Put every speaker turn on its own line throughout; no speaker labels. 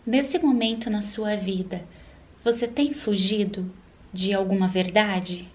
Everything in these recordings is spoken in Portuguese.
Nesse momento na sua vida, você tem fugido de alguma verdade?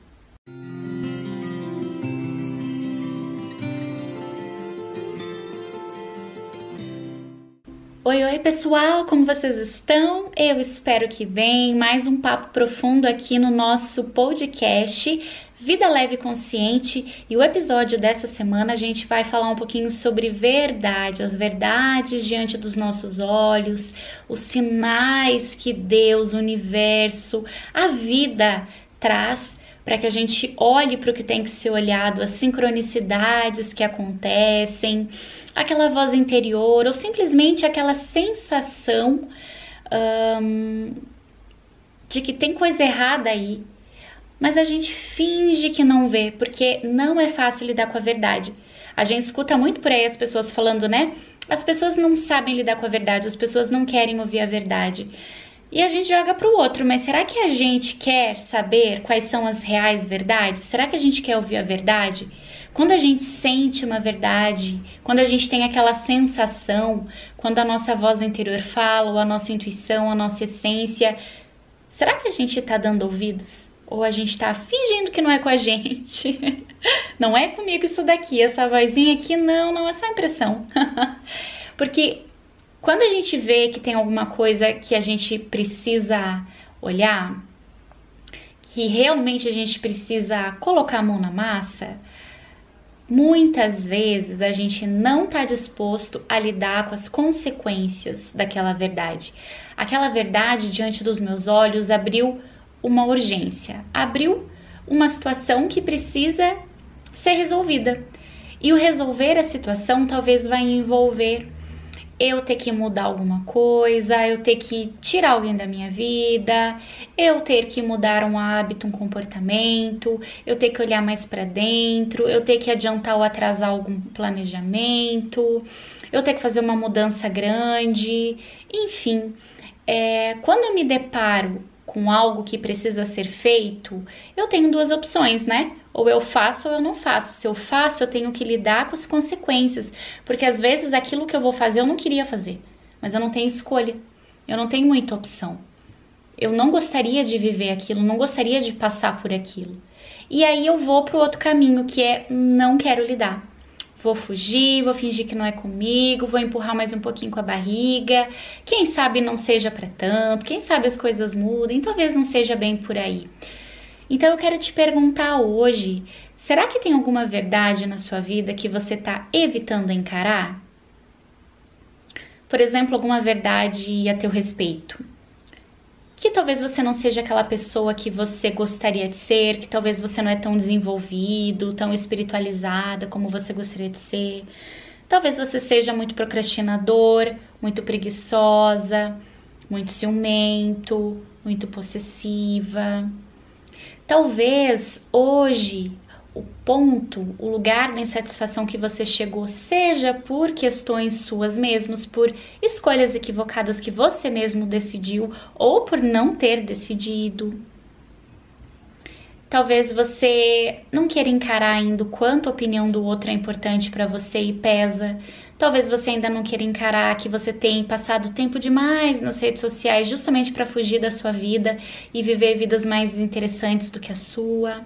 Oi, oi pessoal, como vocês estão? Eu espero que bem. Mais um papo profundo aqui no nosso podcast Vida Leve e Consciente. E o episódio dessa semana a gente vai falar um pouquinho sobre verdade, as verdades diante dos nossos olhos, os sinais que Deus, o universo, a vida traz para que a gente olhe para o que tem que ser olhado, as sincronicidades que acontecem, aquela voz interior ou simplesmente aquela sensação de que tem coisa errada aí, mas a gente finge que não vê, porque não é fácil lidar com a verdade. A gente escuta muito por aí as pessoas falando, né? As pessoas não sabem lidar com a verdade, as pessoas não querem ouvir a verdade. E a gente joga para o outro, mas será que a gente quer saber quais são as reais verdades? Será que a gente quer ouvir a verdade? Quando a gente sente uma verdade, quando a gente tem aquela sensação, quando a nossa voz interior fala, ou a nossa intuição, a nossa essência, será que a gente está dando ouvidos? Ou a gente está fingindo que não é com a gente? Não é comigo isso daqui, essa vozinha aqui, não é só impressão. Porque quando a gente vê que tem alguma coisa que a gente precisa olhar, que realmente a gente precisa colocar a mão na massa, muitas vezes a gente não está disposto a lidar com as consequências daquela verdade. Aquela verdade diante dos meus olhos abriu uma urgência, abriu uma situação que precisa ser resolvida. E o resolver a situação talvez vai envolver eu ter que mudar alguma coisa, eu ter que tirar alguém da minha vida, eu ter que mudar um hábito, um comportamento, eu ter que olhar mais para dentro, eu ter que adiantar ou atrasar algum planejamento, eu ter que fazer uma mudança grande, enfim. Quando eu me deparo com algo que precisa ser feito, eu tenho duas opções, né? Ou eu faço ou eu não faço. Se eu faço, eu tenho que lidar com as consequências, porque às vezes aquilo que eu vou fazer eu não queria fazer, mas eu não tenho escolha, eu não tenho muita opção. Eu não gostaria de viver aquilo, não gostaria de passar por aquilo. E aí eu vou para o outro caminho, que é não quero lidar. Vou fugir, vou fingir que não é comigo, vou empurrar mais um pouquinho com a barriga. Quem sabe não seja para tanto, quem sabe as coisas mudem, talvez não seja bem por aí. Então eu quero te perguntar hoje, será que tem alguma verdade na sua vida que você está evitando encarar? Por exemplo, alguma verdade a teu respeito. Que talvez você não seja aquela pessoa que você gostaria de ser, que talvez você não é tão desenvolvido, tão espiritualizada como você gostaria de ser. Talvez você seja muito procrastinador, muito preguiçosa, muito ciumento, muito possessiva. Talvez hoje o lugar da insatisfação que você chegou seja por questões suas mesmas, por escolhas equivocadas que você mesmo decidiu ou por não ter decidido. Talvez você não queira encarar ainda o quanto a opinião do outro é importante para você e pesa. Talvez você ainda não queira encarar que você tem passado tempo demais nas redes sociais justamente para fugir da sua vida e viver vidas mais interessantes do que a sua.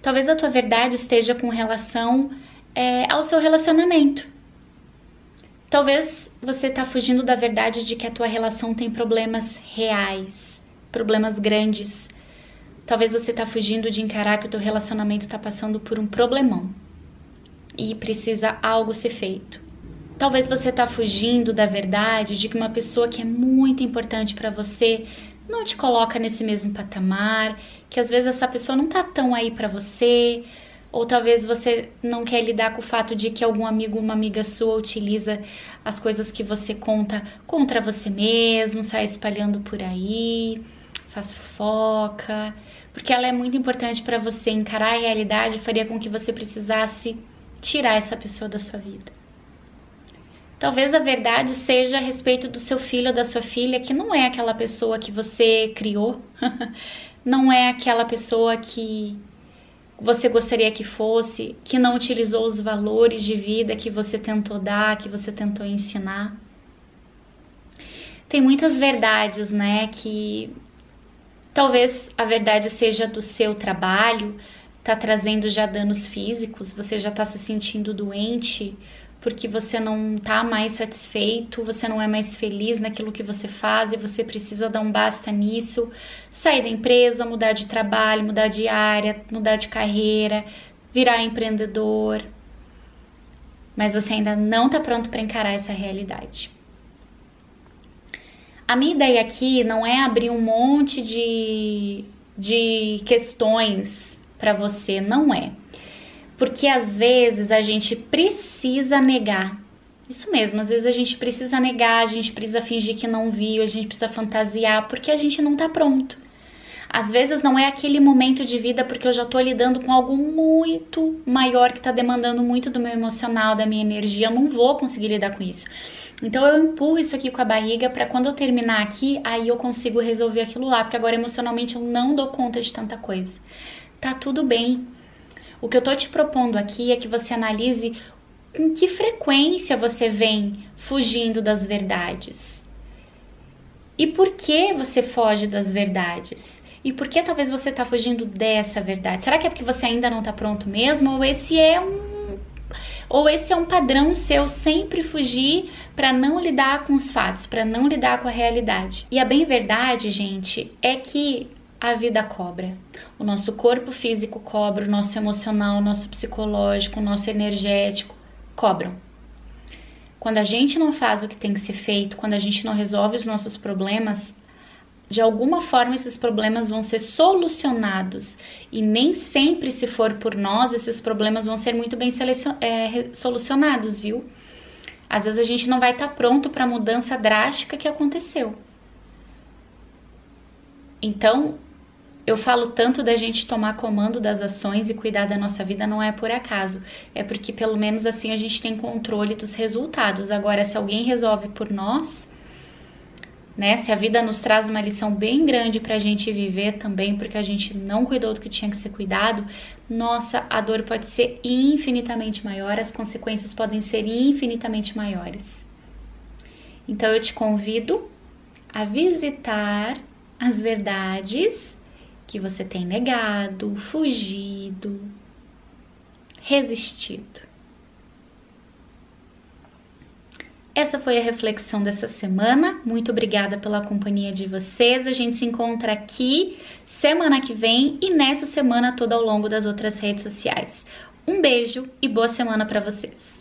Talvez a tua verdade esteja com relação ao seu relacionamento. Talvez você está fugindo da verdade de que a tua relação tem problemas reais, problemas grandes. Talvez você está fugindo de encarar que o teu relacionamento está passando por um problemão e precisa algo ser feito. Talvez você está fugindo da verdade de que uma pessoa que é muito importante para você não te coloca nesse mesmo patamar, que às vezes essa pessoa não tá tão aí pra você, ou talvez você não quer lidar com o fato de que algum amigo, uma amiga sua utiliza as coisas que você conta contra você mesmo, sai espalhando por aí, faz fofoca, porque ela é muito importante pra você. Encarar a realidade faria com que você precisasse tirar essa pessoa da sua vida. Talvez a verdade seja a respeito do seu filho ou da sua filha, que não é aquela pessoa que você criou, não é aquela pessoa que você gostaria que fosse, que não utilizou os valores de vida que você tentou dar, que você tentou ensinar. Tem muitas verdades, né, que talvez a verdade seja do seu trabalho, tá trazendo já danos físicos, você já tá se sentindo doente porque você não tá mais satisfeito, você não é mais feliz naquilo que você faz e você precisa dar um basta nisso, sair da empresa, mudar de trabalho, mudar de área, mudar de carreira, virar empreendedor. Mas você ainda não tá pronto para encarar essa realidade. A minha ideia aqui não é abrir um monte de questões para você, não é. Porque às vezes a gente precisa negar. Isso mesmo, às vezes a gente precisa negar, a gente precisa fingir que não viu, a gente precisa fantasiar, porque a gente não tá pronto. Às vezes não é aquele momento de vida porque eu já tô lidando com algo muito maior que tá demandando muito do meu emocional, da minha energia, eu não vou conseguir lidar com isso. Então eu empurro isso aqui com a barriga para quando eu terminar aqui, aí eu consigo resolver aquilo lá, porque agora emocionalmente eu não dou conta de tanta coisa. Tá tudo bem. O que eu tô te propondo aqui é que você analise com que frequência você vem fugindo das verdades. E por que você foge das verdades? E por que talvez você tá fugindo dessa verdade? Será que é porque você ainda não tá pronto mesmo? Ou esse é um padrão seu sempre fugir para não lidar com os fatos, para não lidar com a realidade? E a bem verdade, gente, é que a vida cobra. O nosso corpo físico cobra, o nosso emocional, o nosso psicológico, o nosso energético cobram. Quando a gente não faz o que tem que ser feito, quando a gente não resolve os nossos problemas, de alguma forma esses problemas vão ser solucionados. E nem sempre, se for por nós, esses problemas vão ser muito bem solucionados, viu? Às vezes a gente não vai estar pronto para a mudança drástica que aconteceu. Então, eu falo tanto da gente tomar comando das ações e cuidar da nossa vida não é por acaso. É porque pelo menos assim a gente tem controle dos resultados. Agora, se alguém resolve por nós, né? Se a vida nos traz uma lição bem grande pra gente viver também, porque a gente não cuidou do que tinha que ser cuidado, nossa, a dor pode ser infinitamente maior, as consequências podem ser infinitamente maiores. Então eu te convido a visitar as verdades que você tem negado, fugido, resistido. Essa foi a reflexão dessa semana. Muito obrigada pela companhia de vocês. A gente se encontra aqui semana que vem e nessa semana toda ao longo das outras redes sociais. Um beijo e boa semana para vocês.